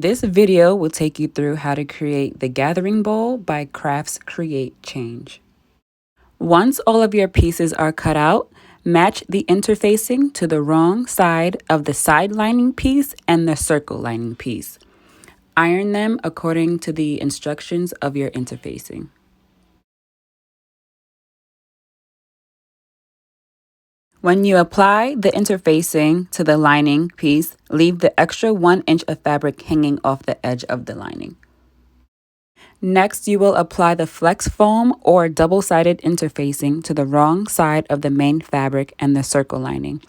This video will take you through how to create the gathering bowl by Crafts Create Change. Once all of your pieces are cut out, match the interfacing to the wrong side of the side lining piece and the circle lining piece. Iron them according to the instructions of your interfacing. When you apply the interfacing to the lining piece, leave the extra 1 inch of fabric hanging off the edge of the lining. Next, you will apply the flex foam or double-sided interfacing to the wrong side of the main fabric and the circle lining.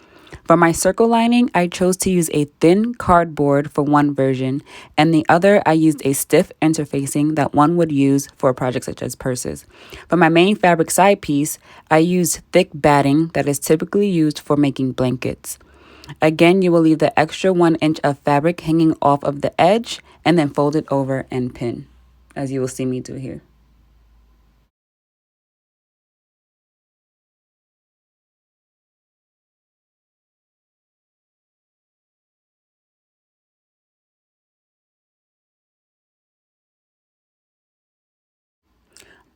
For my circle lining, I chose to use a thin cardboard for one version, and the other I used a stiff interfacing that one would use for projects such as purses. For my main fabric side piece, I used thick batting that is typically used for making blankets. Again, you will leave the extra 1 inch of fabric hanging off of the edge and then fold it over and pin, as you will see me do here.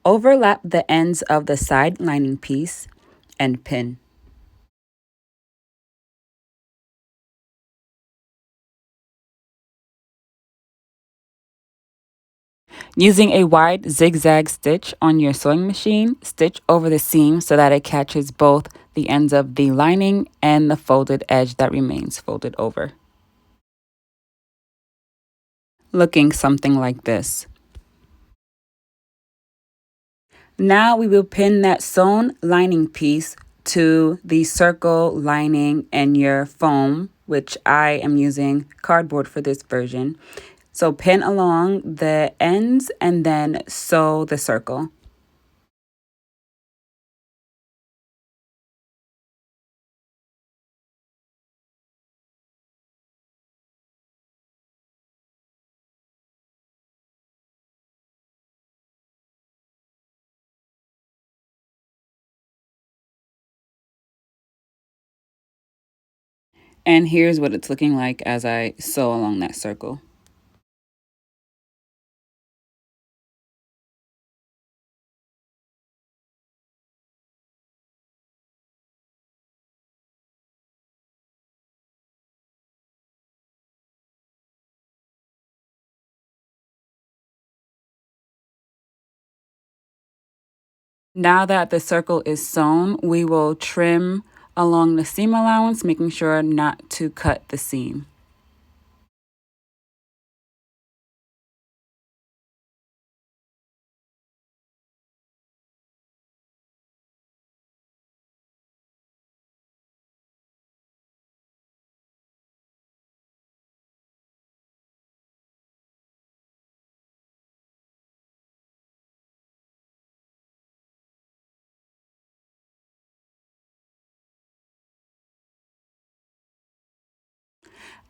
Overlap the ends of the side lining piece and pin. Using a wide zigzag stitch on your sewing machine, stitch over the seam so that it catches both the ends of the lining and the folded edge that remains folded over. Looking something like this. Now we will pin that sewn lining piece to the circle lining and your foam, which I am using cardboard for this version. So pin along the ends and then sew the circle. And here's what it's looking like as I sew along that circle. Now that the circle is sewn, we will trim along the seam allowance, making sure not to cut the seam.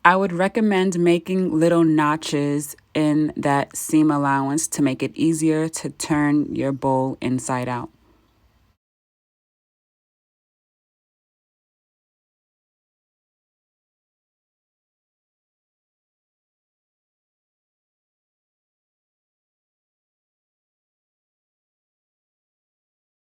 I would recommend making little notches in that seam allowance to make it easier to turn your bowl inside out.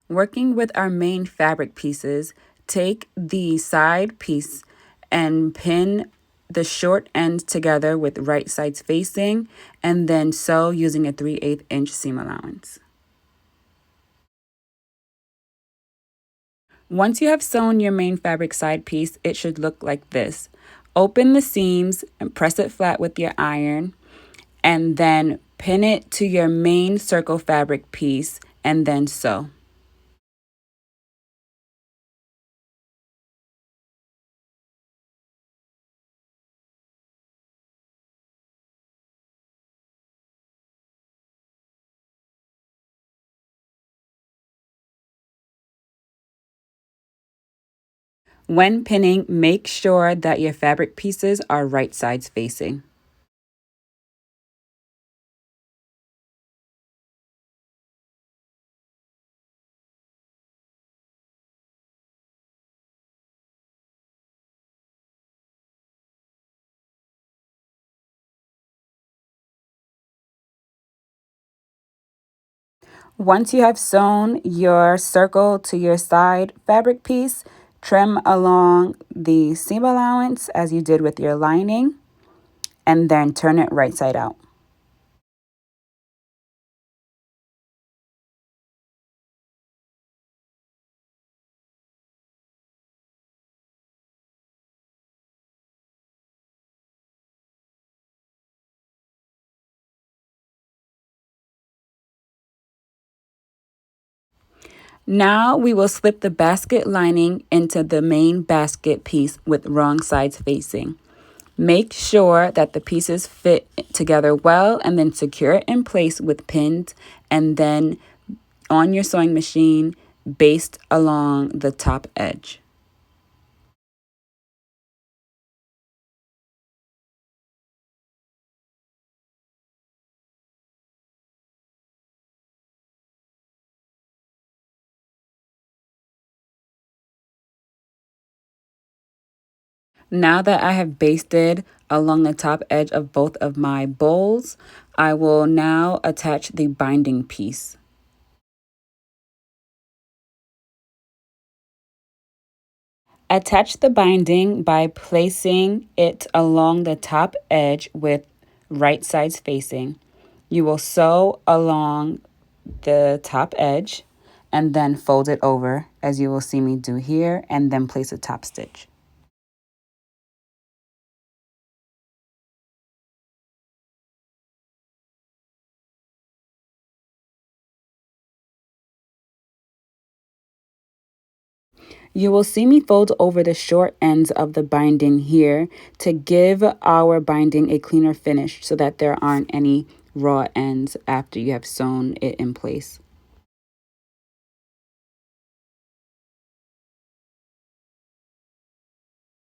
Working with our main fabric pieces, take the side piece and pin the short ends together with right sides facing, and then sew using a 3/8 inch seam allowance. Once you have sewn your main fabric side piece, it should look like this. Open the seams and press it flat with your iron, and then pin it to your main circle fabric piece and then sew. When pinning, make sure that your fabric pieces are right sides facing. Once you have sewn your circle to your side fabric piece, trim along the seam allowance as you did with your lining, and then turn it right side out. Now we will slip the basket lining into the main basket piece with wrong sides facing. Make sure that the pieces fit together well and then secure it in place with pins and then on your sewing machine based along the top edge. Now that I have basted along the top edge of both of my bowls, I will now attach the binding piece. Attach the binding by placing it along the top edge with right sides facing. You will sew along the top edge and then fold it over as you will see me do here, and then place a top stitch. You will see me fold over the short ends of the binding here to give our binding a cleaner finish so that there aren't any raw ends after you have sewn it in place.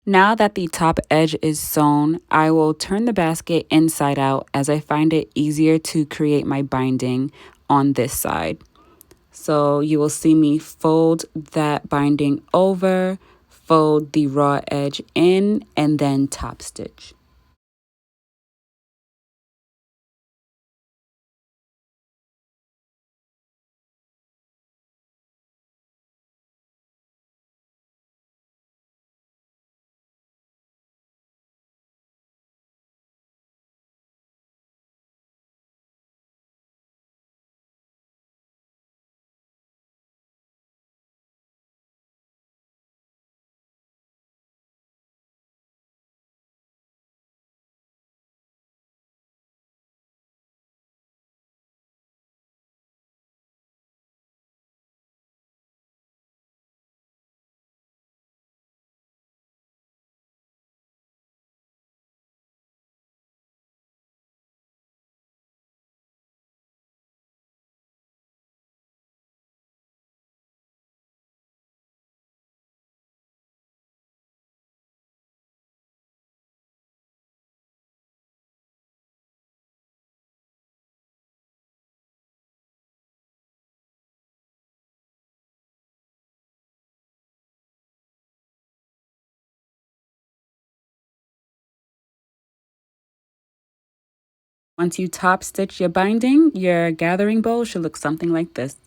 Now that the top edge is sewn, I will turn the basket inside out as I find it easier to create my binding on this side. So you will see me fold that binding over, fold the raw edge in, and then top stitch. Once you top stitch your binding, your gathering bowl should look something like this.